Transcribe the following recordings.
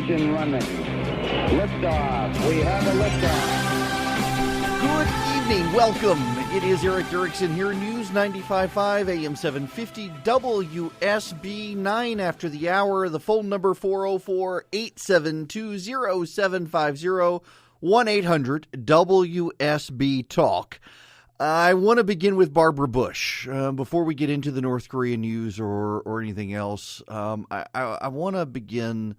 Ignition running. Liftoff. We have a liftoff. Good evening. Welcome. It is Eric Erickson here. News 95.5 AM 750 WSB 9 after the hour. The phone number 404-872-0750 1-800-WSB Talk. I want to begin with Barbara Bush. Before we get into the North Korean news or anything else, I want to begin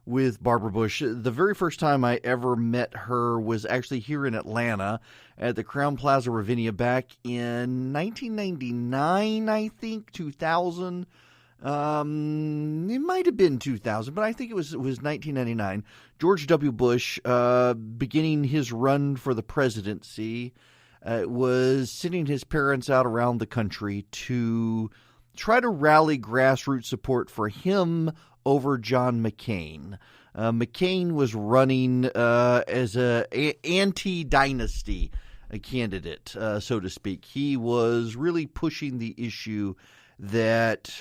with Barbara Bush. The very first time I ever met her was actually here in Atlanta at the Crowne Plaza Ravinia back in 1999, I think, 2000. It might have been 2000, but I think it was 1999. George W. Bush, beginning his run for the presidency, was sending his parents out around the country to try to rally grassroots support for him over John McCain. McCain was running as an anti-dynasty candidate, so to speak. He was really pushing the issue that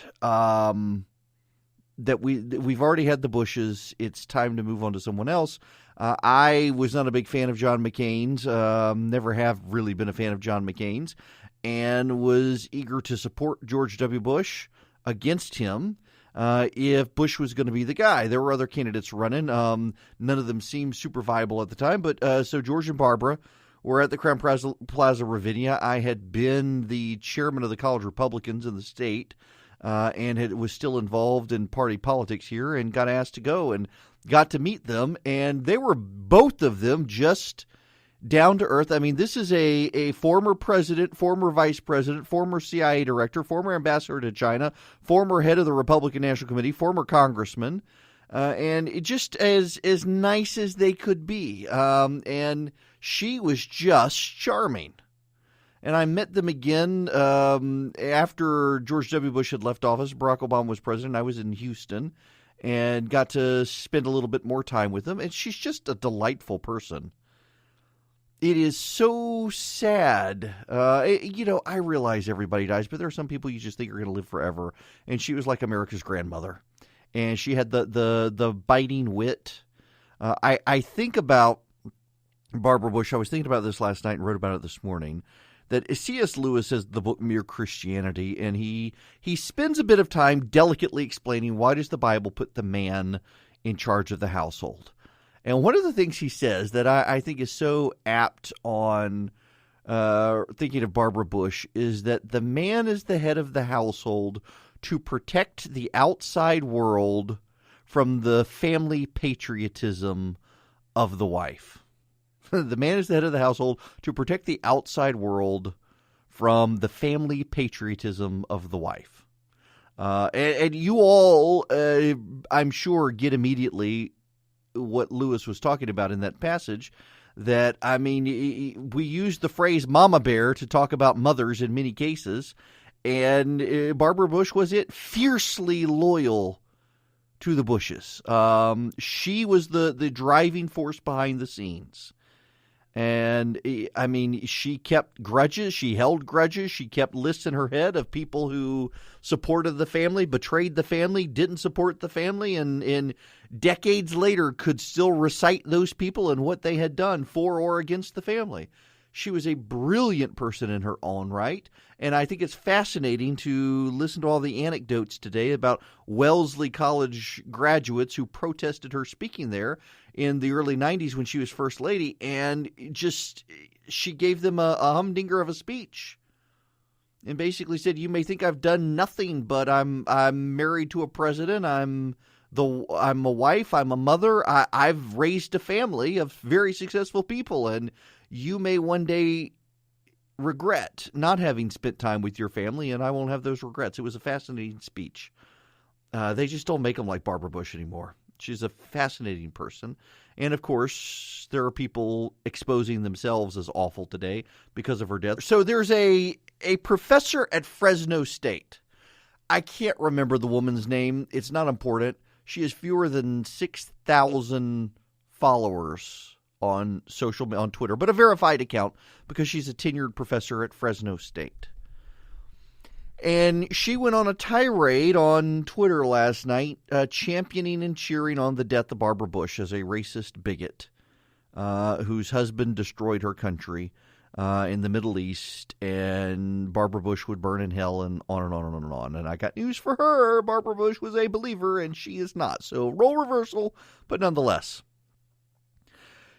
we've already had the Bushes. It's time to move on to someone else. I was not a big fan of John McCain's, never have really been a fan of John McCain's, and was eager to support George W. Bush against him if Bush was going to be the guy. There were other candidates running. None of them seemed super viable at the time, but so George and Barbara were at the Crowne Plaza Ravinia. I had been the chairman of the College Republicans in the state and was still involved in party politics here, and got asked to go and got to meet them, and they were, both of them, just down to earth. I mean, this is a former president, former vice president, former CIA director, former ambassador to China, former head of the Republican National Committee, former congressman, and it just as nice as they could be. And she was just charming. And I met them again after George W. Bush had left office. Barack Obama was president. I was in Houston and got to spend a little bit more time with them. And she's just a delightful person. It is so sad. I realize everybody dies, but there are some people you just think are going to live forever. And she was like America's grandmother. And she had the biting wit. I think about Barbara Bush. I was thinking about this last night and wrote about it this morning. That C.S. Lewis has the book Mere Christianity, and he spends a bit of time delicately explaining why does the Bible put the man in charge of the household. And one of the things he says that I think is so apt on thinking of Barbara Bush is that the man is the head of the household to protect the outside world from the family patriotism of the wife. The man is the head of the household to protect the outside world from the family patriotism of the wife. And you all, I'm sure, get immediately what Lewis was talking about in that passage. That, I mean, we use the phrase mama bear to talk about mothers in many cases. And Barbara Bush was fiercely loyal to the Bushes. She was the driving force behind the scenes. And, I mean, she kept grudges. She held grudges. She kept lists in her head of people who supported the family, betrayed the family, didn't support the family, and decades later could still recite those people and what they had done for or against the family. She was a brilliant person in her own right, and I think it's fascinating to listen to all the anecdotes today about Wellesley College graduates who protested her speaking there in the early 90s when she was First Lady, and just she gave them a humdinger of a speech and basically said, you may think I've done nothing, but I'm married to a president, I'm a wife, I'm a mother, I've raised a family of very successful people, and you may one day regret not having spent time with your family, and I won't have those regrets. It was a fascinating speech. They just don't make them like Barbara Bush anymore. She's a fascinating person. And, of course, there are people exposing themselves as awful today because of her death. So there's a professor at Fresno State. I can't remember the woman's name. It's not important. She has fewer than 6,000 followers on Twitter, but a verified account because she's a tenured professor at Fresno State. And she went on a tirade on Twitter last night, championing and cheering on the death of Barbara Bush as a racist bigot whose husband destroyed her country in the Middle East, and Barbara Bush would burn in hell, and on and on and on and on. And I got news for her. Barbara Bush was a believer, and she is not. So role reversal, but nonetheless.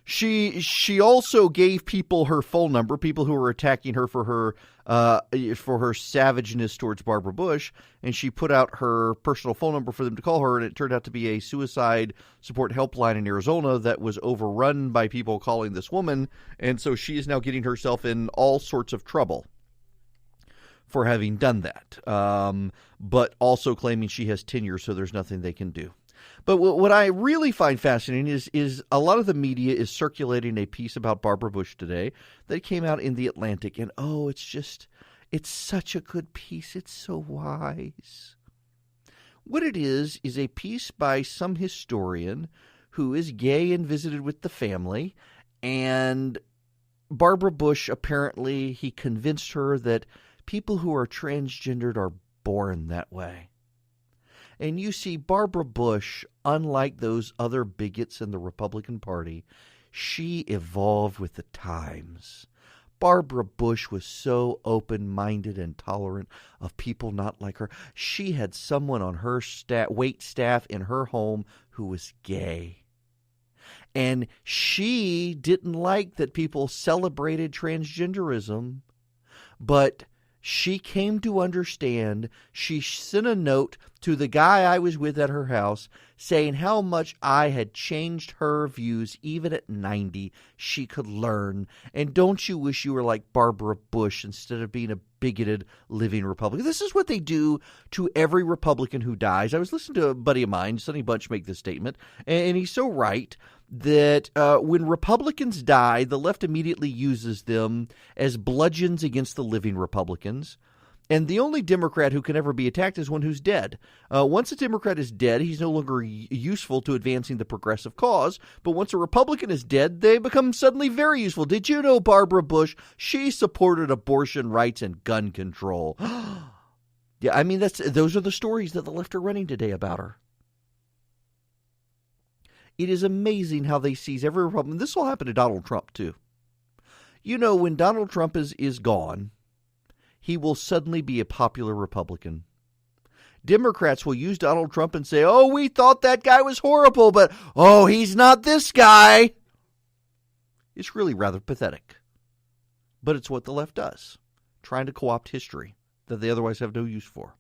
She also gave people her phone number, people who were attacking her for her savageness towards Barbara Bush, and she put out her personal phone number for them to call her, and it turned out to be a suicide support helpline in Arizona that was overrun by people calling this woman, and so she is now getting herself in all sorts of trouble for having done that, but also claiming she has tenure, so there's nothing they can do. But what I really find fascinating is a lot of the media is circulating a piece about Barbara Bush today that came out in The Atlantic. And, it's such a good piece. It's so wise. What it is a piece by some historian who is gay and visited with the family. And Barbara Bush, apparently, he convinced her that people who are transgendered are born that way. And you see, Barbara Bush, unlike those other bigots in the Republican Party, she evolved with the times. Barbara Bush was so open-minded and tolerant of people not like her. She had someone on her wait staff in her home who was gay. And she didn't like that people celebrated transgenderism, but she came to understand. She sent a note to the guy I was with at her house saying how much I had changed her views. Even at 90, she could learn. And don't you wish you were like Barbara Bush instead of being a bigoted living Republican? This is what they do to every Republican who dies. I was listening to a buddy of mine, Sonny Bunch, make this statement, and he's so right that when Republicans die, the left immediately uses them as bludgeons against the living Republicans. And the only Democrat who can ever be attacked is one who's dead. Once a Democrat is dead, he's no longer useful to advancing the progressive cause. But once a Republican is dead, they become suddenly very useful. Did you know Barbara Bush? She supported abortion rights and gun control. Yeah, I mean, those are the stories that the left are running today about her. It is amazing how they seize every Republican. This will happen to Donald Trump, too. You know, when Donald Trump is gone, he will suddenly be a popular Republican. Democrats will use Donald Trump and say, oh, we thought that guy was horrible, but, oh, he's not this guy. It's really rather pathetic. But it's what the left does, trying to co-opt history that they otherwise have no use for.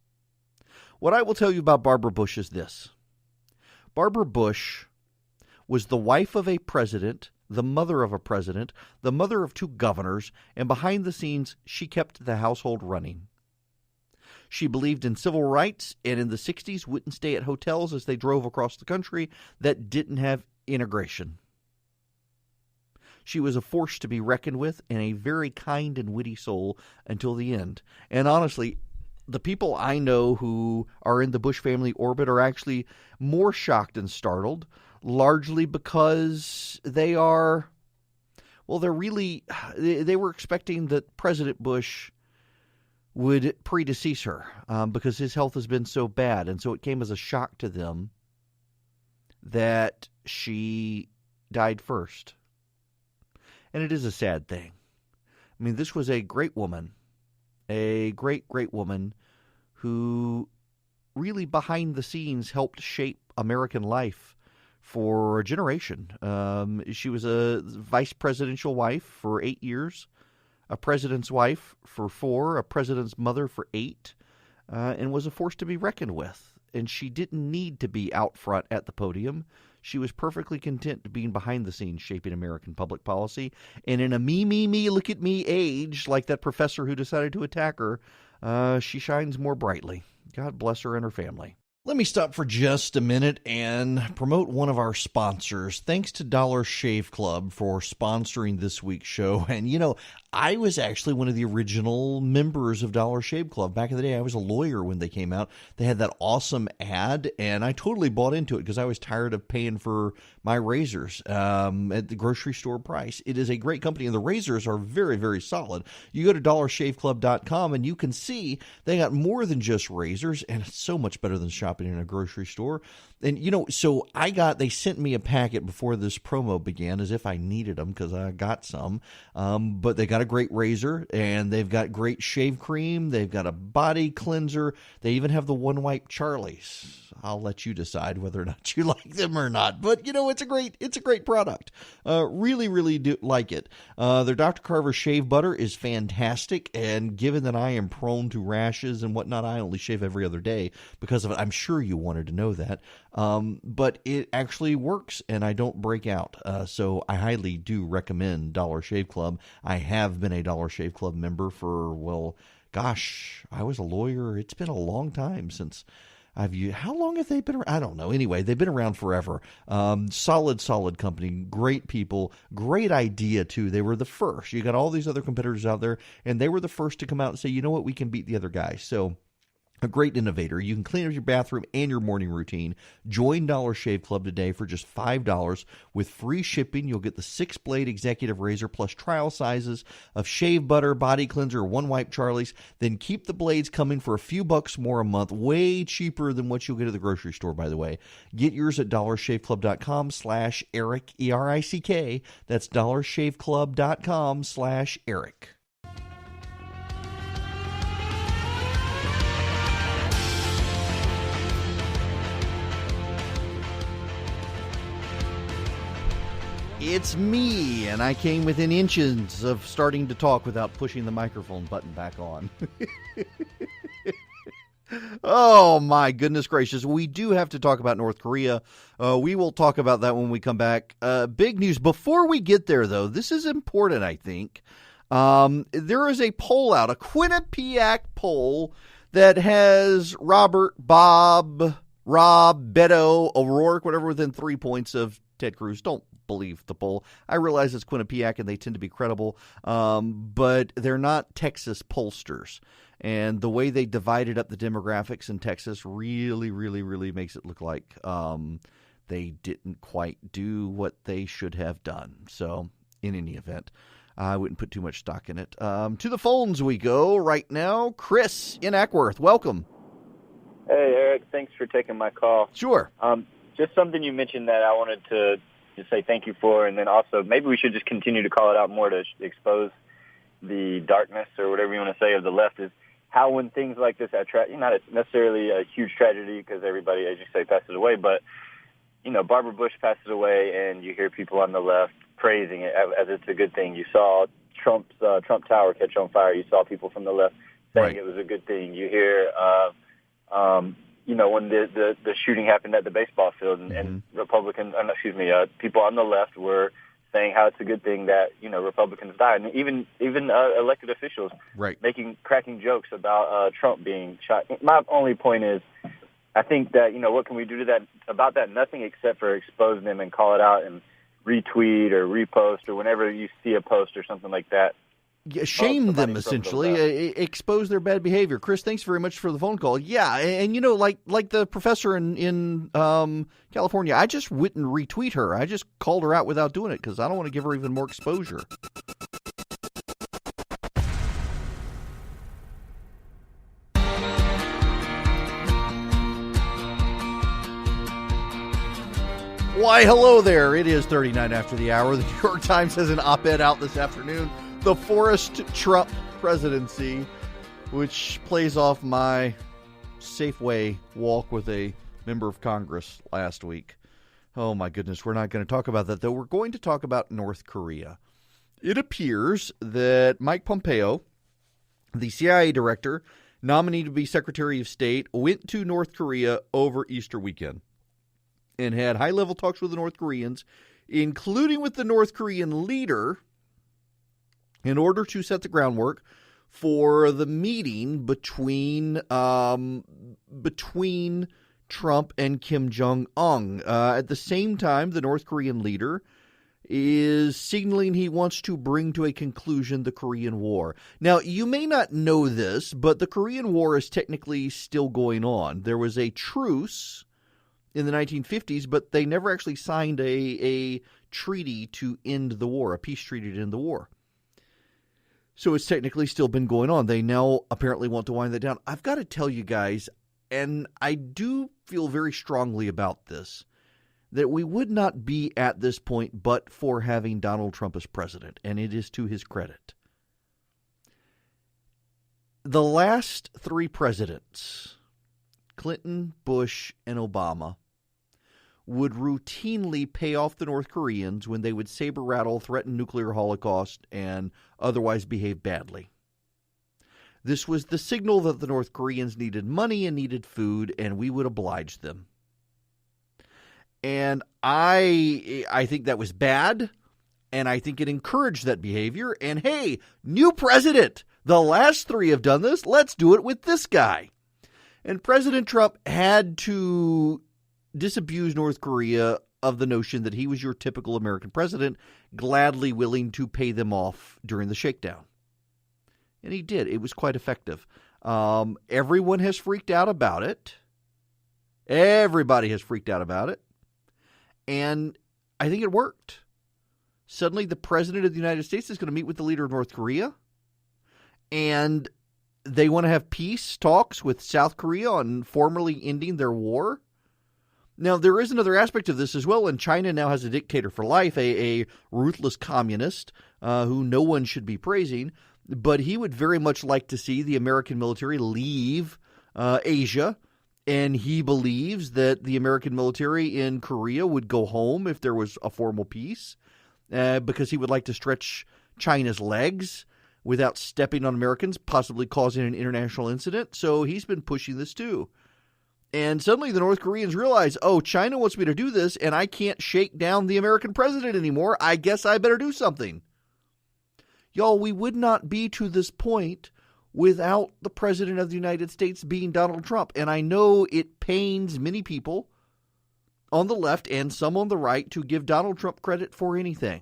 What I will tell you about Barbara Bush is this. Barbara Bush was the wife of a president, the mother of a president, the mother of two governors, and behind the scenes, she kept the household running. She believed in civil rights, and in the 60s wouldn't stay at hotels as they drove across the country that didn't have integration. She was a force to be reckoned with and a very kind and witty soul until the end. And honestly, the people I know who are in the Bush family orbit are actually more shocked and startled, largely because they were expecting that President Bush would predecease her because his health has been so bad. And so it came as a shock to them that she died first. And it is a sad thing. I mean, this was a great woman, a great, great woman who really behind the scenes helped shape American life for a generation. She was a vice presidential wife for 8 years, a president's wife for 4, a president's mother for 8, and was a force to be reckoned with. And she didn't need to be out front at the podium. She was perfectly content being behind the scenes shaping American public policy. And in a me, look at me age, like that professor who decided to attack her, she shines more brightly. God bless her and her family. Let me stop for just a minute and promote one of our sponsors. Thanks to Dollar Shave Club for sponsoring this week's show. And, you know, I was actually one of the original members of Dollar Shave Club. Back in the day, I was a lawyer when they came out. They had that awesome ad, and I totally bought into it because I was tired of paying for my razors at the grocery store price. It is a great company, and the razors are very, very solid. You go to dollarshaveclub.com, and you can see they got more than just razors, and it's so much better than shopping in a grocery store. And, so they sent me a packet before this promo began as if I needed them because I got some. But they got a great razor, and they've got great shave cream. They've got a body cleanser. They even have the One Wipe Charlies. I'll let you decide whether or not you like them or not. But, it's a great product. Really, really do like it. Their Dr. Carver shave butter is fantastic. And given that I am prone to rashes and whatnot, I only shave every other day because of it. I'm sure you wanted to know that. But it actually works, and I don't break out. So I highly do recommend Dollar Shave Club. I have been a Dollar Shave Club member for, I was a lawyer. It's been a long time since I've used. How long have they been around? I don't know. Anyway, they've been around forever. Solid company. Great people. Great idea, too. They were the first. You got all these other competitors out there, and they were the first to come out and say, you know what, we can beat the other guy. So a great innovator. You can clean up your bathroom and your morning routine. Join Dollar Shave Club today for just $5 with free shipping. You'll get the 6-blade executive razor plus trial sizes of shave butter, body cleanser, One Wipe Charlies. Then keep the blades coming for a few bucks more a month. Way cheaper than what you'll get at the grocery store, by the way. Get yours at dollarshaveclub.com/Eric, ERICK. That's dollarshaveclub.com/Eric. It's me, and I came within inches of starting to talk without pushing the microphone button back on. Oh, my goodness gracious. We do have to talk about North Korea. We will talk about that when we come back. Big news. Before we get there, though, this is important, I think. There is a poll out, a Quinnipiac poll that has Robert, Bob, Rob, Beto, O'Rourke, whatever, within 3 points of Ted Cruz. Don't believe the poll. I realize it's Quinnipiac and they tend to be credible, but they're not Texas pollsters. And the way they divided up the demographics in Texas really, really, really makes it look like they didn't quite do what they should have done. So, in any event, I wouldn't put too much stock in it. To the phones we go right now. Chris in Ackworth, welcome. Hey, Eric. Thanks for taking my call. Sure. Just something you mentioned that I wanted to just say thank you for, and then also maybe we should just continue to call it out more to expose the darkness or whatever you want to say of the left, is how when things like this, not necessarily a huge tragedy because everybody, as you say, passes away, but, Barbara Bush passes away and you hear people on the left praising it as it's a good thing. You saw Trump Tower catch on fire. You saw people from the left saying It was a good thing. You hear, when the shooting happened at the baseball field and Republicans, people on the left were saying how it's a good thing that, Republicans died. And even elected officials cracking jokes about Trump being shot. My only point is, I think that, what can we do about that? Nothing except for expose them and call it out and retweet or repost or whenever you see a post or something like that. Yeah, shame them, essentially, expose their bad behavior. Chris, thanks very much for the phone call. Yeah, and like the professor in California, I just wouldn't retweet her. I just called her out without doing it because I don't want to give her even more exposure. Why, hello there. It is 39 after the hour. The New York Times has an op-ed out this afternoon. The Forrest Trump presidency, which plays off my Safeway walk with a member of Congress last week. Oh, my goodness. We're not going to talk about that, though. We're going to talk about North Korea. It appears that Mike Pompeo, the CIA director, nominated to be Secretary of State, went to North Korea over Easter weekend and had high-level talks with the North Koreans, including with the North Korean leader, in order to set the groundwork for the meeting between Trump and Kim Jong-un. At the same time, the North Korean leader is signaling he wants to bring to a conclusion the Korean War. Now, you may not know this, but the Korean War is technically still going on. There was a truce in the 1950s, but they never actually signed a treaty to end the war, a peace treaty to end the war. So it's technically still been going on. They now apparently want to wind that down. I've got to tell you guys, and I do feel very strongly about this, that we would not be at this point but for having Donald Trump as president, and it is to his credit. The last three presidents, Clinton, Bush, and Obama, would routinely pay off the North Koreans when they would saber rattle, threaten nuclear holocaust, and otherwise behave badly. This was the signal that the North Koreans needed money and needed food, and we would oblige them. And I think that was bad, and I think it encouraged that behavior. And hey, new president, the last three have done this. Let's do it with this guy. And President Trump had to disabuse North Korea of the notion that he was your typical American president, gladly willing to pay them off during the shakedown. And he did. It was quite effective. Everyone has freaked out about it. Everybody has freaked out about it. And I think it worked. Suddenly, the president of the United States is going to meet with the leader of North Korea. And they want to have peace talks with South Korea on formally ending their war. Now, there is another aspect of this as well, and China now has a dictator for life, a ruthless communist who no one should be praising, but he would very much like to see the American military leave Asia, and he believes that the American military in Korea would go home if there was a formal peace, because he would like to stretch China's legs without stepping on Americans, possibly causing an international incident. So he's been pushing this too. And suddenly the North Koreans realize, oh, China wants me to do this, and I can't shake down the American president anymore. I guess I better do something. Y'all, we would not be to this point without the president of the United States being Donald Trump. And I know it pains many people on the left and some on the right to give Donald Trump credit for anything.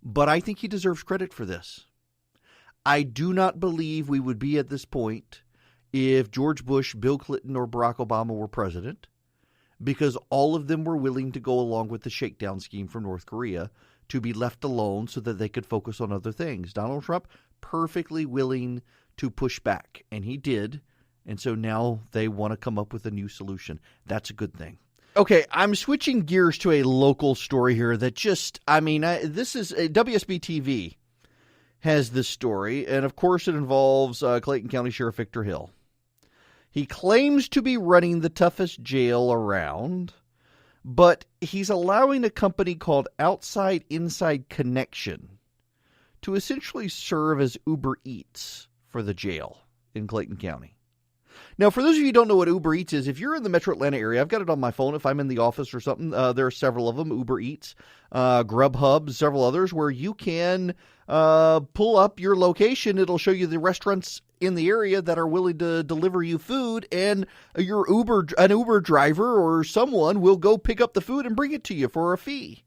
But I think he deserves credit for this. I do not believe we would be at this point if George Bush, Bill Clinton, or Barack Obama were president, because all of them were willing to go along with the shakedown scheme from North Korea to be left alone so that they could focus on other things. Donald Trump, perfectly willing to push back, and he did. And so now they want to come up with a new solution. That's a good thing. Okay, I'm switching gears to a local story here that this is WSB TV has this story, and of course it involves Clayton County Sheriff Victor Hill. He claims to be running the toughest jail around, but he's allowing a company called Outside Inside Connection to essentially serve as Uber Eats for the jail in Clayton County. Now, for those of you who don't know what Uber Eats is, if you're in the metro Atlanta area, I've got it on my phone. If I'm in the office or something, there are several of them, Uber Eats, Grubhub, several others, where you can pull up your location. It'll show you the restaurants in the area that are willing to deliver you food, and an Uber driver or someone will go pick up the food and bring it to you for a fee.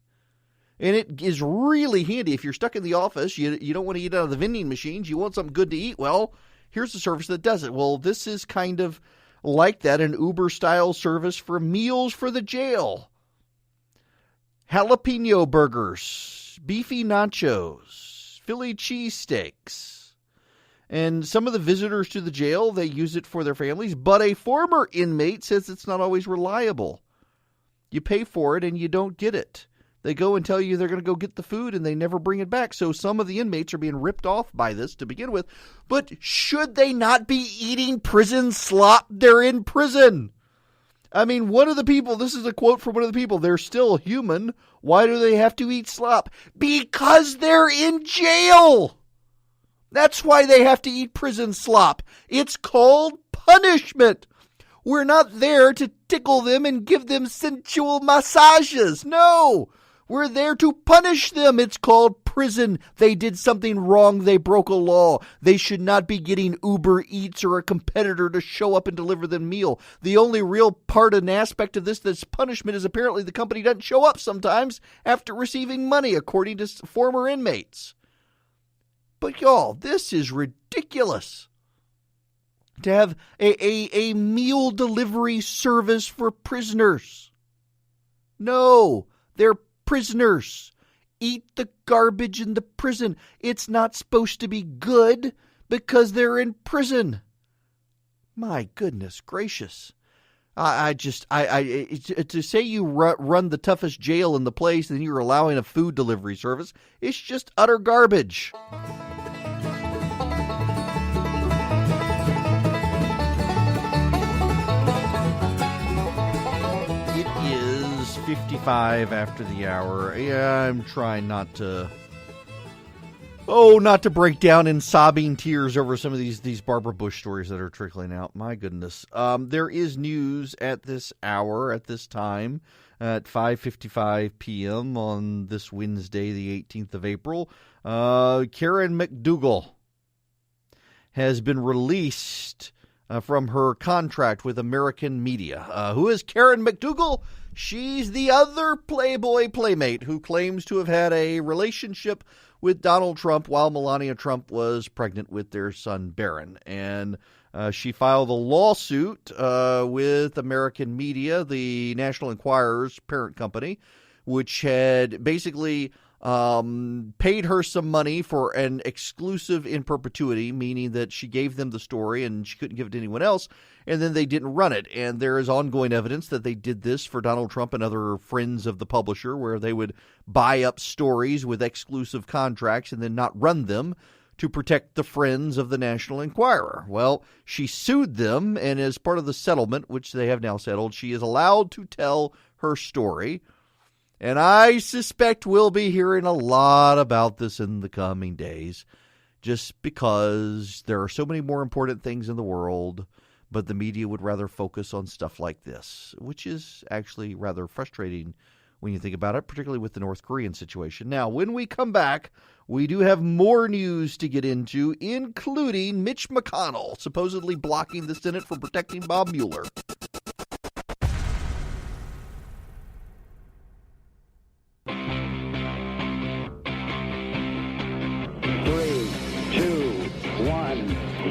And it is really handy if you're stuck in the office, you don't want to eat out of the vending machines, you want something good to eat, well, here's a service that does it. Well, this is kind of like that, an Uber-style service for meals for the jail. Jalapeno burgers, beefy nachos, Philly cheesesteaks. And some of the visitors to the jail, they use it for their families, but a former inmate says it's not always reliable. You pay for it and you don't get it. They go and tell you they're going to go get the food and they never bring it back. So some of the inmates are being ripped off by this to begin with. But should they not be eating prison slop? They're in prison. I mean, one of the people, this is a quote from one of the people, they're still human. Why do they have to eat slop? Because they're in jail. That's why they have to eat prison slop. It's called punishment. We're not there to tickle them and give them sensual massages. No. We're there to punish them. It's called prison. They did something wrong. They broke a law. They should not be getting Uber Eats or a competitor to show up and deliver them a meal. The only real part and aspect of this that's punishment is apparently the company doesn't show up sometimes after receiving money, according to former inmates. But y'all, this is ridiculous. To have a meal delivery service for prisoners. No, they're prisoners. Eat the garbage in the prison. It's not supposed to be good because they're in prison. My goodness gracious. To say you run the toughest jail in the place and you're allowing a food delivery service, it's just utter garbage. It is 55 after the hour. Yeah, I'm trying not to break down in sobbing tears over some of these Barbara Bush stories that are trickling out. My goodness. There is news at this hour, at this time, at 5:55 p.m. on this Wednesday, the 18th of April. Karen McDougal has been released from her contract with American media. Who is Karen McDougal? She's the other Playboy playmate who claims to have had a relationship with Donald Trump while Melania Trump was pregnant with their son Barron. And she filed a lawsuit with American Media, the National Enquirer's parent company, which had basically paid her some money for an exclusive in perpetuity, meaning that she gave them the story and she couldn't give it to anyone else, and then they didn't run it. And there is ongoing evidence that they did this for Donald Trump and other friends of the publisher, where they would buy up stories with exclusive contracts and then not run them to protect the friends of the National Enquirer. Well, she sued them, and as part of the settlement, which they have now settled, she is allowed to tell her story. And I suspect we'll be hearing a lot about this in the coming days, just because there are so many more important things in the world, but the media would rather focus on stuff like this, which is actually rather frustrating when you think about it, particularly with the North Korean situation. Now, when we come back, we do have more news to get into, including Mitch McConnell supposedly blocking the Senate from protecting Bob Mueller.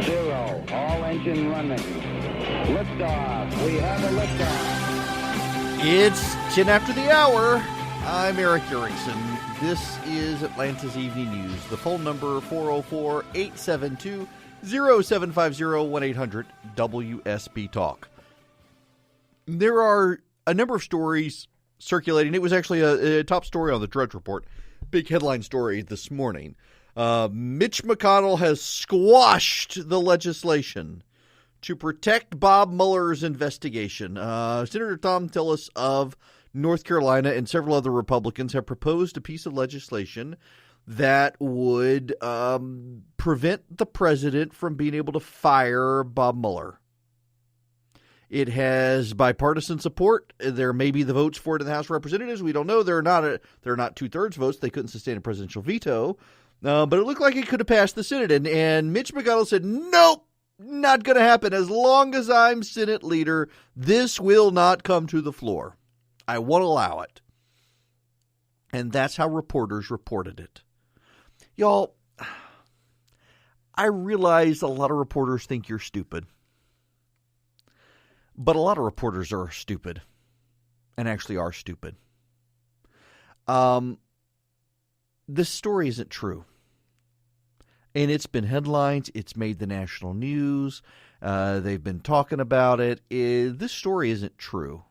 0. All engine running. Liftoff. We have a liftoff. It's 10 after the hour. I'm Eric Erickson. This is Atlanta's Evening News. The phone number 404-872-0750, 1-800-WSB Talk. There are a number of stories circulating. It was actually a top story on the Drudge Report. Big headline story this morning. Mitch McConnell has squashed the legislation to protect Bob Mueller's investigation. Senator Tom Tillis of North Carolina and several other Republicans have proposed a piece of legislation that would prevent the president from being able to fire Bob Mueller. It has bipartisan support. There may be the votes for it in the House of Representatives. We don't know. They're not 2/3 votes. They couldn't sustain a presidential veto. But it looked like it could have passed the Senate. And Mitch McConnell said, nope, not going to happen. As long as I'm Senate leader, this will not come to the floor. I won't allow it. And that's how reporters reported it. Y'all, I realize a lot of reporters think you're stupid. But a lot of reporters are stupid and actually are stupid. This story isn't true. And it's been headlines. It's made the national news. They've been talking about it. This story isn't true.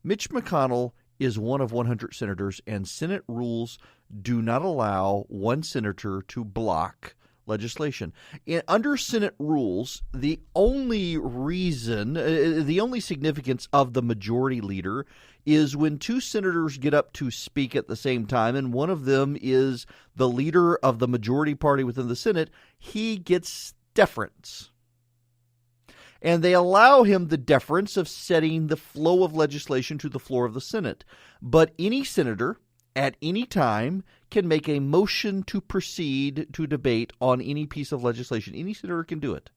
Mitch McConnell is one of 100 senators, and Senate rules do not allow one senator to block legislation. Under Senate rules, the only significance of the majority leader is when two senators get up to speak at the same time, and one of them is the leader of the majority party within the Senate, he gets deference. And they allow him the deference of setting the flow of legislation to the floor of the Senate. But any senator at any time can make a motion to proceed to debate on any piece of legislation. Any senator can do it.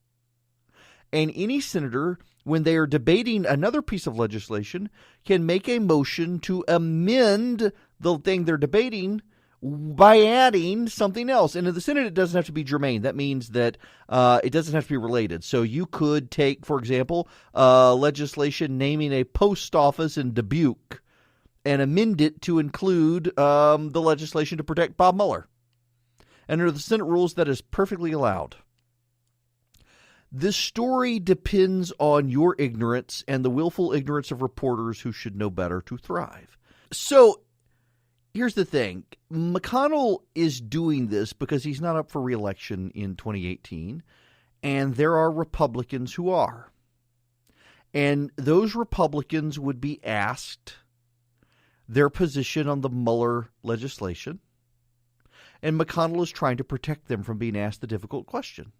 And any senator, when they are debating another piece of legislation, can make a motion to amend the thing they're debating by adding something else. And in the Senate, it doesn't have to be germane. That means that it doesn't have to be related. So you could take, for example, legislation naming a post office in Dubuque and amend it to include the legislation to protect Bob Mueller. And under the Senate rules, that is perfectly allowed. This story depends on your ignorance and the willful ignorance of reporters who should know better to thrive. So here's the thing. McConnell is doing this because he's not up for re-election in 2018, and there are Republicans who are. And those Republicans would be asked their position on the Mueller legislation, and McConnell is trying to protect them from being asked the difficult question.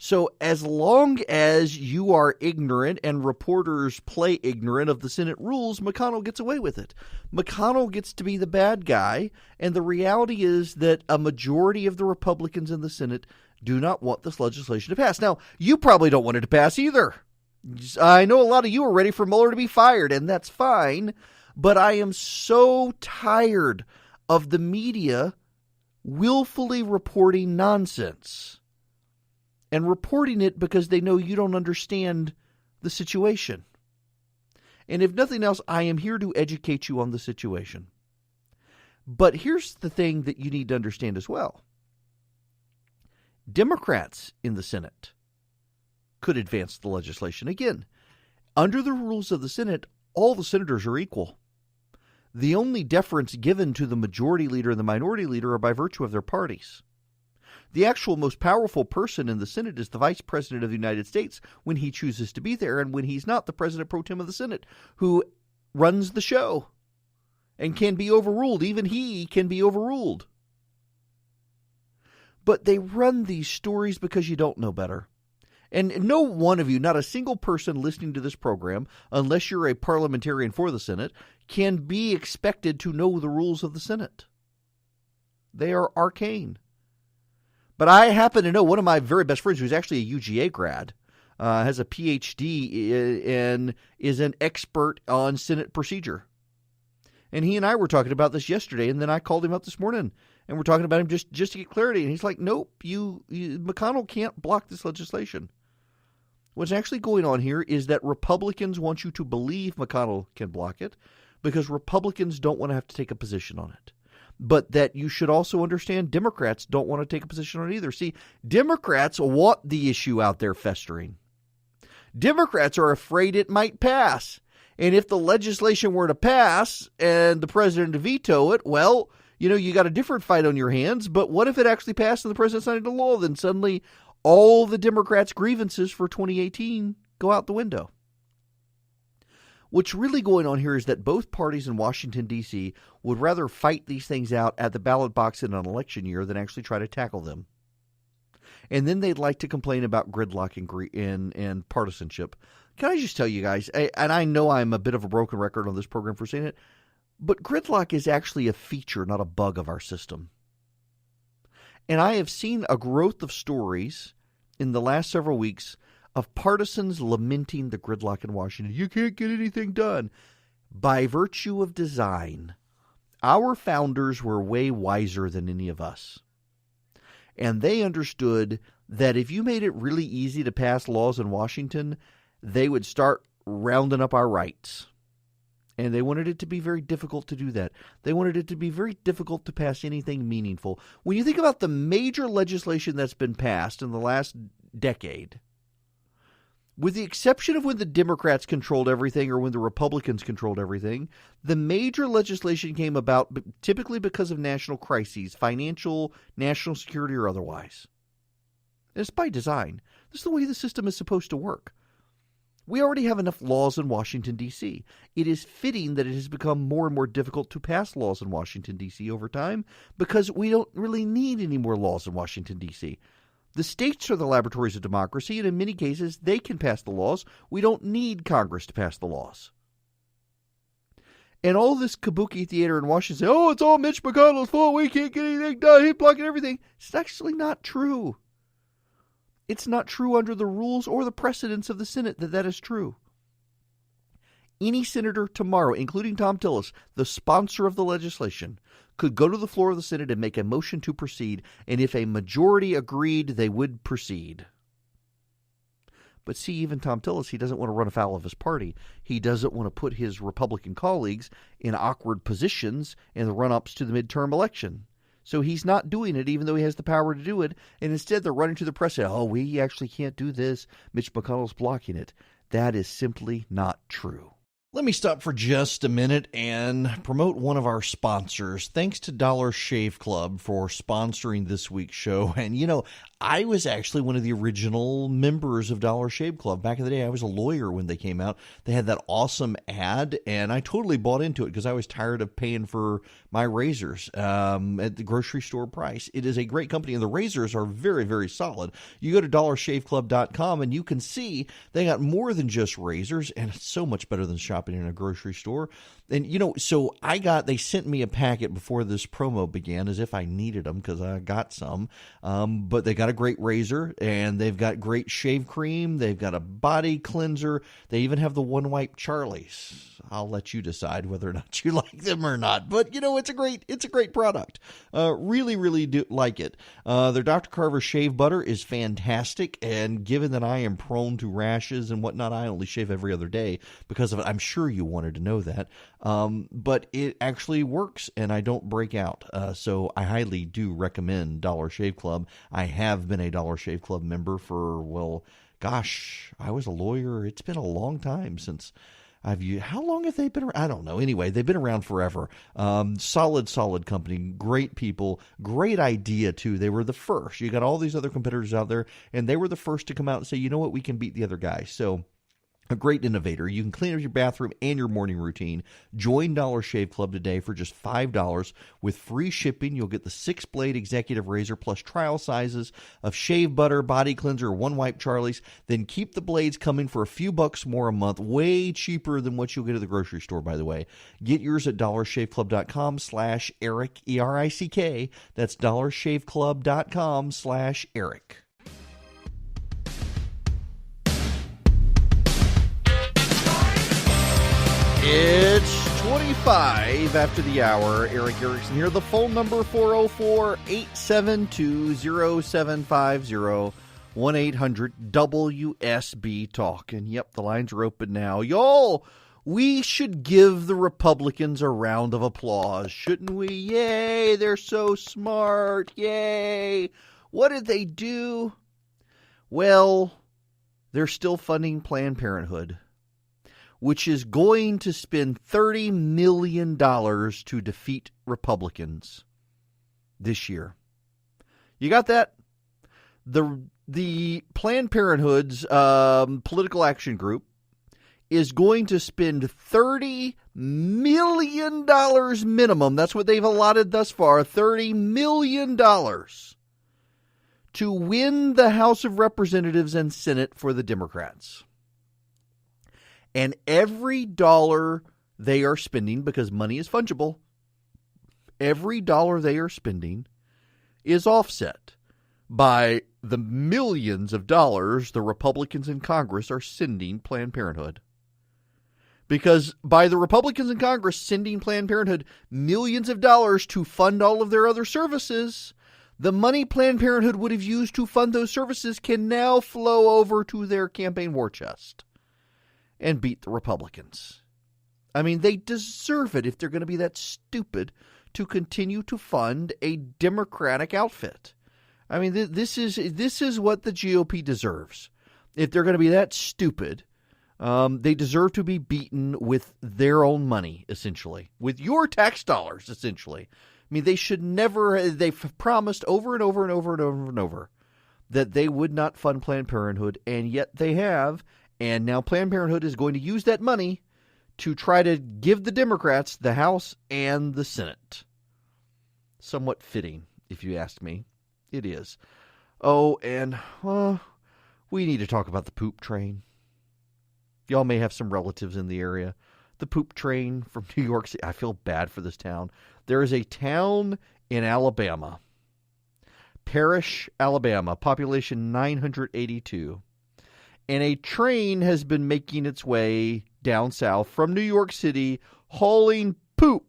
So as long as you are ignorant and reporters play ignorant of the Senate rules, McConnell gets away with it. McConnell gets to be the bad guy, and the reality is that a majority of the Republicans in the Senate do not want this legislation to pass. Now, you probably don't want it to pass either. I know a lot of you are ready for Mueller to be fired, and that's fine, but I am so tired of the media willfully reporting nonsense. And reporting it because they know you don't understand the situation. And if nothing else, I am here to educate you on the situation. But here's the thing that you need to understand as well. Democrats in the Senate could advance the legislation. Again, under the rules of the Senate, all the senators are equal. The only deference given to the majority leader and the minority leader are by virtue of their parties. The actual most powerful person in the Senate is the Vice President of the United States when he chooses to be there, and when he's not, the President pro tem of the Senate, who runs the show and can be overruled. Even he can be overruled. But they run these stories because you don't know better. And no one of you, not a single person listening to this program, unless you're a parliamentarian for the Senate, can be expected to know the rules of the Senate. They are arcane. But I happen to know one of my very best friends who's actually a UGA grad, has a PhD and is an expert on Senate procedure. And he and I were talking about this yesterday, and then I called him up this morning, and we're talking about him just to get clarity. And he's like, nope, McConnell can't block this legislation. What's actually going on here is that Republicans want you to believe McConnell can block it because Republicans don't want to have to take a position on it. But that you should also understand Democrats don't want to take a position on it either. See, Democrats want the issue out there festering. Democrats are afraid it might pass. And if the legislation were to pass and the president to veto it, well, you got a different fight on your hands. But what if it actually passed and the president signed into law? Then suddenly all the Democrats' grievances for 2018 go out the window. What's really going on here is that both parties in Washington, D.C. would rather fight these things out at the ballot box in an election year than actually try to tackle them. And then they'd like to complain about gridlock and partisanship. Can I just tell you guys, and I know I'm a bit of a broken record on this program for saying it, but gridlock is actually a feature, not a bug of our system. And I have seen a growth of stories in the last several weeks of partisans lamenting the gridlock in Washington. You can't get anything done. By virtue of design, our founders were way wiser than any of us. And they understood that if you made it really easy to pass laws in Washington, they would start rounding up our rights. And they wanted it to be very difficult to do that. They wanted it to be very difficult to pass anything meaningful. When you think about the major legislation that's been passed in the last decade, with the exception of when the Democrats controlled everything or when the Republicans controlled everything, the major legislation came about typically because of national crises, financial, national security, or otherwise. And it's by design. This is the way the system is supposed to work. We already have enough laws in Washington, D.C. It is fitting that it has become more and more difficult to pass laws in Washington, D.C. over time because we don't really need any more laws in Washington, D.C. The states are the laboratories of democracy, and in many cases, they can pass the laws. We don't need Congress to pass the laws. And all this kabuki theater in Washington, say, oh, it's all Mitch McConnell's fault. We can't get anything done. He's blocking everything. It's actually not true. It's not true under the rules or the precedents of the Senate that is true. Any senator tomorrow, including Tom Tillis, the sponsor of the legislation, could go to the floor of the Senate and make a motion to proceed, and if a majority agreed, they would proceed. But see, even Tom Tillis, he doesn't want to run afoul of his party. He doesn't want to put his Republican colleagues in awkward positions in the run-ups to the midterm election. So he's not doing it, even though he has the power to do it. And instead, they're running to the press and saying, oh, we actually can't do this. Mitch McConnell's blocking it. That is simply not true. Let me stop for just a minute and promote one of our sponsors. Thanks to Dollar Shave Club for sponsoring this week's show. And, you know, I was actually one of the original members of Dollar Shave Club. Back in the day, I was a lawyer when they came out. They had that awesome ad, and I totally bought into it because I was tired of paying for my razors at the grocery store price. It is a great company, and the razors are very, very solid. You go to dollarshaveclub.com, and you can see they got more than just razors, and it's so much better than shopping in a grocery store. And, you know, so they sent me a packet before this promo began as if I needed them because I got some. But they got a great razor, and they've got great shave cream. They've got a body cleanser. They even have the One Wipe Charlies. I'll let you decide whether or not you like them or not. But, you know, it's a great product. Really, really do like it. Their Dr. Carver shave butter is fantastic. And given that I am prone to rashes and whatnot, I only shave every other day because of it. I'm sure you wanted to know that. But it actually works, and I don't break out. So I highly do recommend Dollar Shave Club. I have been a Dollar Shave Club member for, well, gosh, I was a lawyer. It's been a long time since I've used. How long have they been around? I don't know. Anyway, they've been around forever. Solid company. Great people. Great idea, too. They were the first. You got all these other competitors out there, and they were the first to come out and say, you know what, we can beat the other guy. So a great innovator. You can clean up your bathroom and your morning routine. Join Dollar Shave Club today for just $5 with free shipping. You'll get the 6-blade executive razor plus trial sizes of shave butter, body cleanser, One Wipe Charlies. Then keep the blades coming for a few bucks more a month. Way cheaper than what you'll get at the grocery store, by the way. Get yours at dollarshaveclub.com/Eric, ERICK. That's dollarshaveclub.com/Eric. It's 25 after the hour. Eric Erickson here. The phone number 404-872-0750, 1-800-WSB-TALK. And yep, the lines are open now. Y'all, we should give the Republicans a round of applause, shouldn't we? Yay, they're so smart. Yay. What did they do? Well, they're still funding Planned Parenthood, which is going to spend $30 million to defeat Republicans this year. You got that? The Planned Parenthood's political action group is going to spend $30 million minimum. That's what they've allotted thus far, $30 million to win the House of Representatives and Senate for the Democrats. And every dollar they are spending, because money is fungible, every dollar they are spending is offset by the millions of dollars the Republicans in Congress are sending Planned Parenthood. Because by the Republicans in Congress sending Planned Parenthood millions of dollars to fund all of their other services, the money Planned Parenthood would have used to fund those services can now flow over to their campaign war chest and beat the Republicans. I mean, they deserve it if they're going to be that stupid to continue to fund a Democratic outfit. I mean, this is what the GOP deserves. If they're going to be that stupid, they deserve to be beaten with their own money, essentially, with your tax dollars, essentially. I mean, they should never. They've promised over and over and over and over and over that they would not fund Planned Parenthood, and yet they have. And now Planned Parenthood is going to use that money to try to give the Democrats the House and the Senate. Somewhat fitting, if you ask me. It is. Oh, and we need to talk about the poop train. Y'all may have some relatives in the area. The poop train from New York City. I feel bad for this town. There is a town in Alabama, Parrish, Alabama, population 982. And a train has been making its way down south from New York City hauling poop.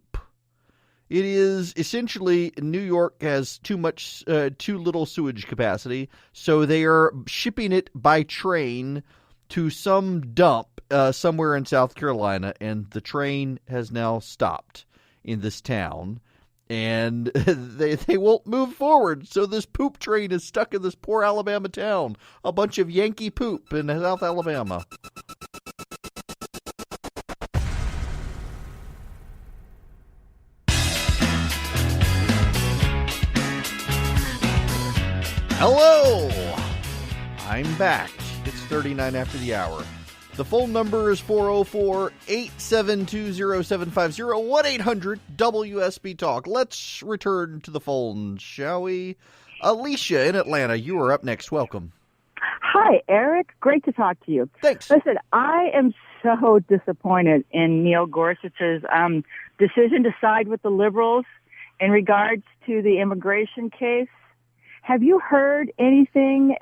It is essentially New York has too little sewage capacity, so they are shipping it by train to some dump somewhere in South Carolina, and the train has now stopped in this town, and they won't move forward. So this poop train is stuck in this poor Alabama town, a bunch of Yankee poop in South Alabama. Hello! I'm back. It's 39 after the hour. The phone number is 404-872-0750, 1-800-WSB-TALK. Let's return to the phone, shall we? Alicia in Atlanta, you are up next. Welcome. Hi, Eric. Great to talk to you. Thanks. Listen, I am so disappointed in Neil Gorsuch's decision to side with the liberals in regards to the immigration case. Have you heard anything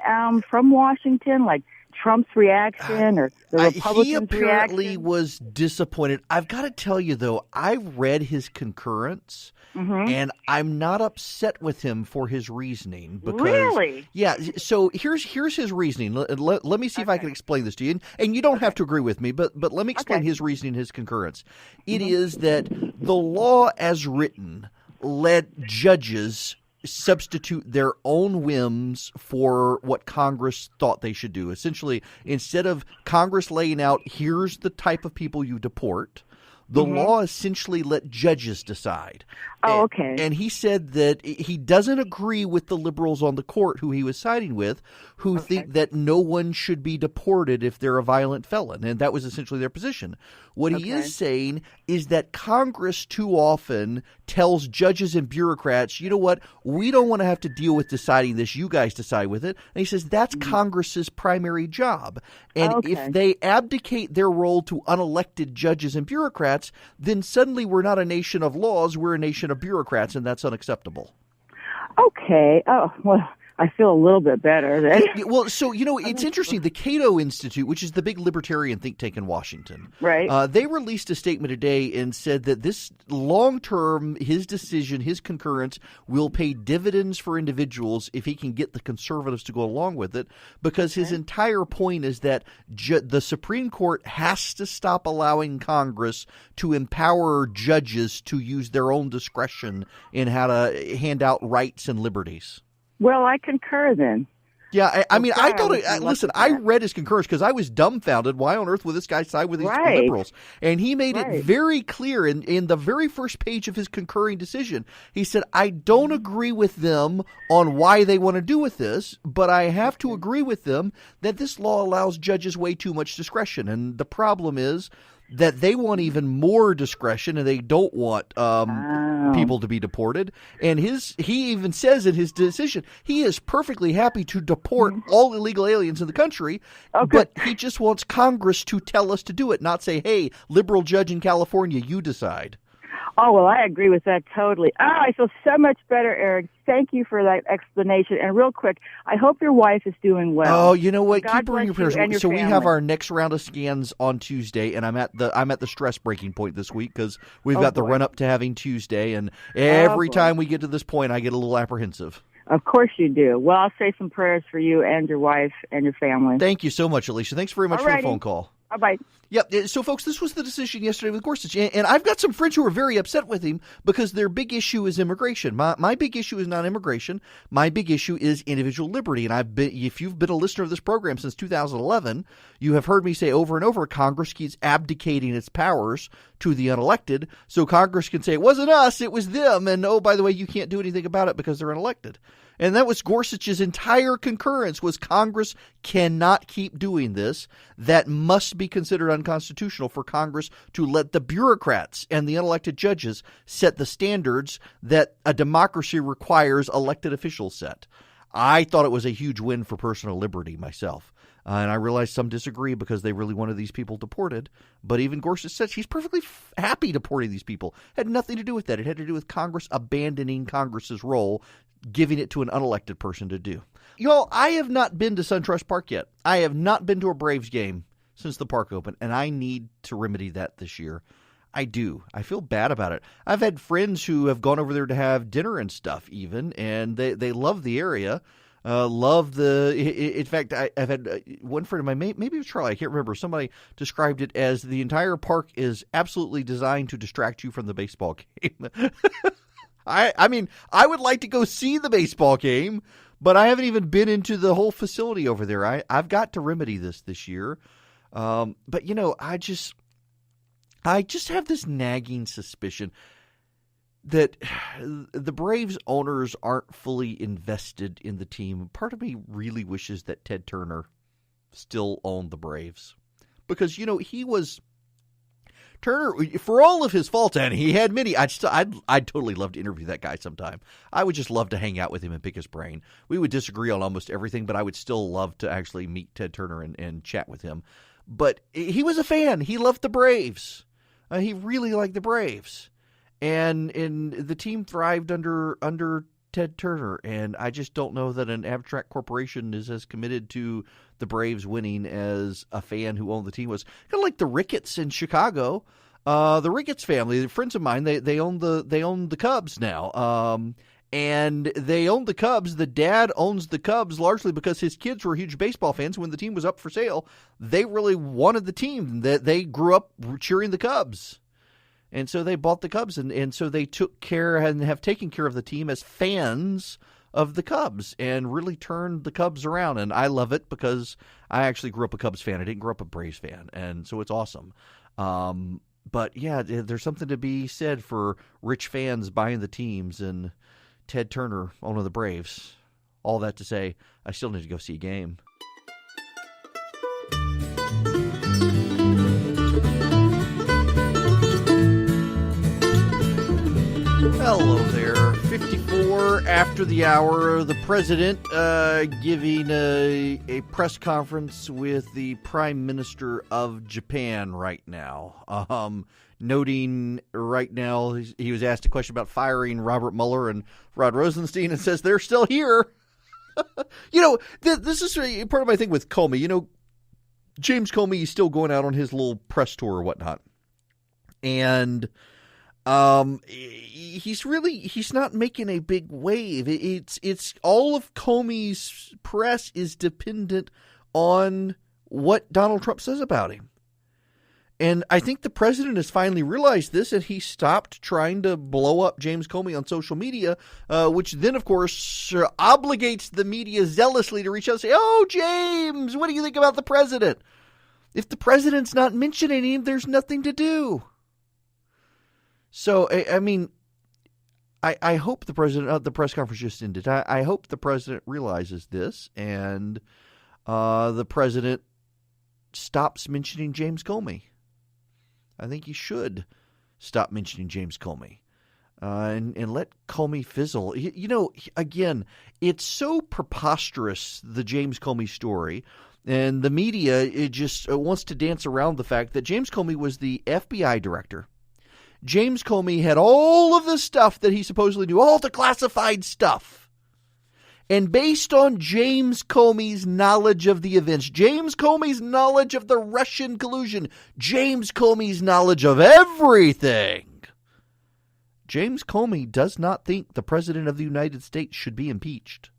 from Washington, like Trump's reaction or the Republicans' He apparently reaction? was disappointed. I've got to tell you, though, I read his concurrence, and I'm not upset with him for his reasoning. Because, really? Yeah, so here's his reasoning. Let me see if I can explain this to you. And you don't have to agree with me, but let me explain his reasoning, his concurrence. It is that the law as written let judges substitute their own whims for what Congress thought they should do. Essentially, instead of Congress laying out, here's the type of people you deport, the law essentially let judges decide. Oh, okay. And he said that he doesn't agree with the liberals on the court who he was siding with, who think that no one should be deported if they're a violent felon. And that was essentially their position. What he is saying is that Congress too often tells judges and bureaucrats, you know what, we don't want to have to deal with deciding this. You guys decide with it. And he says that's Congress's primary job. And if they abdicate their role to unelected judges and bureaucrats, then suddenly we're not a nation of laws, we're a nation of bureaucrats, and that's unacceptable. Okay. Oh, well, I feel a little bit better then. Well, so, it's interesting. The Cato Institute, which is the big libertarian think tank in Washington, right? They released a statement today and said that this long-term, his decision, his concurrence, will pay dividends for individuals if he can get the conservatives to go along with it, because his entire point is that the Supreme Court has to stop allowing Congress to empower judges to use their own discretion in how to hand out rights and liberties. Well, I concur then. Yeah, I mean, I thought listen, I read his concurrence because I was dumbfounded. Why on earth would this guy side with these liberals? And he made it very clear in the very first page of his concurring decision. He said, I don't agree with them on why they want to do with this, but I have to agree with them that this law allows judges way too much discretion. And the problem is that they want even more discretion, and they don't want people to be deported. And he even says in his decision he is perfectly happy to deport all illegal aliens in the country, but he just wants Congress to tell us to do it, not say, hey, liberal judge in California, you decide. Oh, well, I agree with that totally. I feel so much better, Eric. Thank you for that explanation. And real quick, I hope your wife is doing well. Oh, you know what? God Keep her in your prayers. So we have our next round of scans on Tuesday, and I'm at the stress breaking point this week because we've got the run up to having Tuesday, and every time we get to this point, I get a little apprehensive. Of course you do. Well, I'll say some prayers for you and your wife and your family. Thank you so much, Alicia. Thanks very much for the phone call. Bye-bye. Yep. So, folks, this was the decision yesterday with Gorsuch. And I've got some friends who are very upset with him because their big issue is immigration. My big issue is not immigration. My big issue is individual liberty. And if you've been a listener of this program since 2011, you have heard me say over and over, Congress keeps abdicating its powers to the unelected. So Congress can say, it wasn't us, it was them. And, oh, by the way, you can't do anything about it because they're unelected. And that was Gorsuch's entire concurrence, was Congress cannot keep doing this. That must be considered unconstitutional for Congress to let the bureaucrats and the unelected judges set the standards that a democracy requires elected officials set. I thought it was a huge win for personal liberty myself. And I realize some disagree because they really wanted these people deported. But even Gorsuch said she's perfectly happy deporting these people. It had nothing to do with that. It had to do with Congress abandoning Congress's role, giving it to an unelected person to do. Y'all, I have not been to SunTrust Park yet. I have not been to a Braves game since the park opened, and I need to remedy that this year. I do. I feel bad about it. I've had friends who have gone over there to have dinner and stuff even, and they love the area. In fact, I've had one friend of mine, maybe it was Charlie, I can't remember, somebody described it as the entire park is absolutely designed to distract you from the baseball game. I mean, I would like to go see the baseball game, but I haven't even been into the whole facility over there. I've got to remedy this year. But, you know, I just have this nagging suspicion that the Braves owners aren't fully invested in the team. Part of me really wishes that Ted Turner still owned the Braves because, you know, Turner, for all of his faults, and he had many, I'd totally love to interview that guy sometime. I would just love to hang out with him and pick his brain. We would disagree on almost everything, but I would still love to actually meet Ted Turner and chat with him. But he was a fan. He loved the Braves. He really liked the Braves. And the team thrived under Ted Turner, and I just don't know that an abstract corporation is as committed to the Braves winning as a fan who owned the team was. Kind of like the Ricketts in Chicago. The Ricketts family, friends of mine, they own the Cubs now. And they own the Cubs. The dad owns the Cubs largely because his kids were huge baseball fans. When the team was up for sale, they really wanted the team. That they grew up cheering the Cubs. And so they bought the Cubs, and so they took care and have taken care of the team as fans of the Cubs and really turned the Cubs around. And I love it because I actually grew up a Cubs fan. I didn't grow up a Braves fan, and so it's awesome. But, yeah, there's something to be said for rich fans buying the teams and Ted Turner owning the Braves. All that to say, I still need to go see a game. Hello there. 54 after the hour. The president giving a press conference with the Prime Minister of Japan right now. Noting right now, he was asked a question about firing Robert Mueller and Rod Rosenstein and says they're still here. You know, this is part of my thing with Comey. You know, James Comey is still going out on his little press tour or whatnot. And he's not making a big wave. It's all of Comey's press is dependent on what Donald Trump says about him. And I think the president has finally realized this, and he stopped trying to blow up James Comey on social media, which then, of course, obligates the media zealously to reach out and say, "Oh, James, what do you think about the president?" If the president's not mentioning him, there's nothing to do. So, I mean, I hope the president, the press conference just ended. I hope the president realizes this and the president stops mentioning James Comey. I think he should stop mentioning James Comey and let Comey fizzle. You know, again, it's so preposterous, the James Comey story. And the media, it just wants to dance around the fact that James Comey was the FBI director. James Comey had all of the stuff that he supposedly knew, all the classified stuff. And based on James Comey's knowledge of the events, James Comey's knowledge of the Russian collusion, James Comey's knowledge of everything, James Comey does not think the President of the United States should be impeached.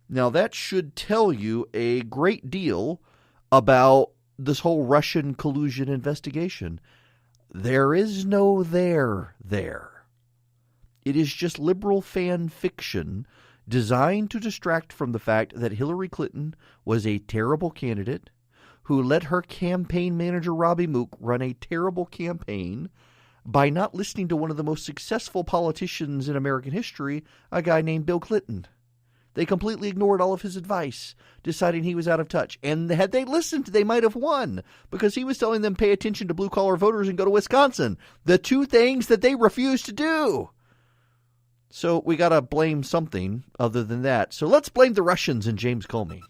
Now, that should tell you a great deal about this whole Russian collusion investigation. There is no there. It is just liberal fan fiction designed to distract from the fact that Hillary Clinton was a terrible candidate who let her campaign manager Robbie Mook run a terrible campaign by not listening to one of the most successful politicians in American history, a guy named Bill Clinton. They completely ignored all of his advice, deciding he was out of touch. And had they listened, they might have won, because he was telling them pay attention to blue-collar voters and go to Wisconsin, the two things that they refused to do. So we got to blame something other than that. So let's blame the Russians and James Comey.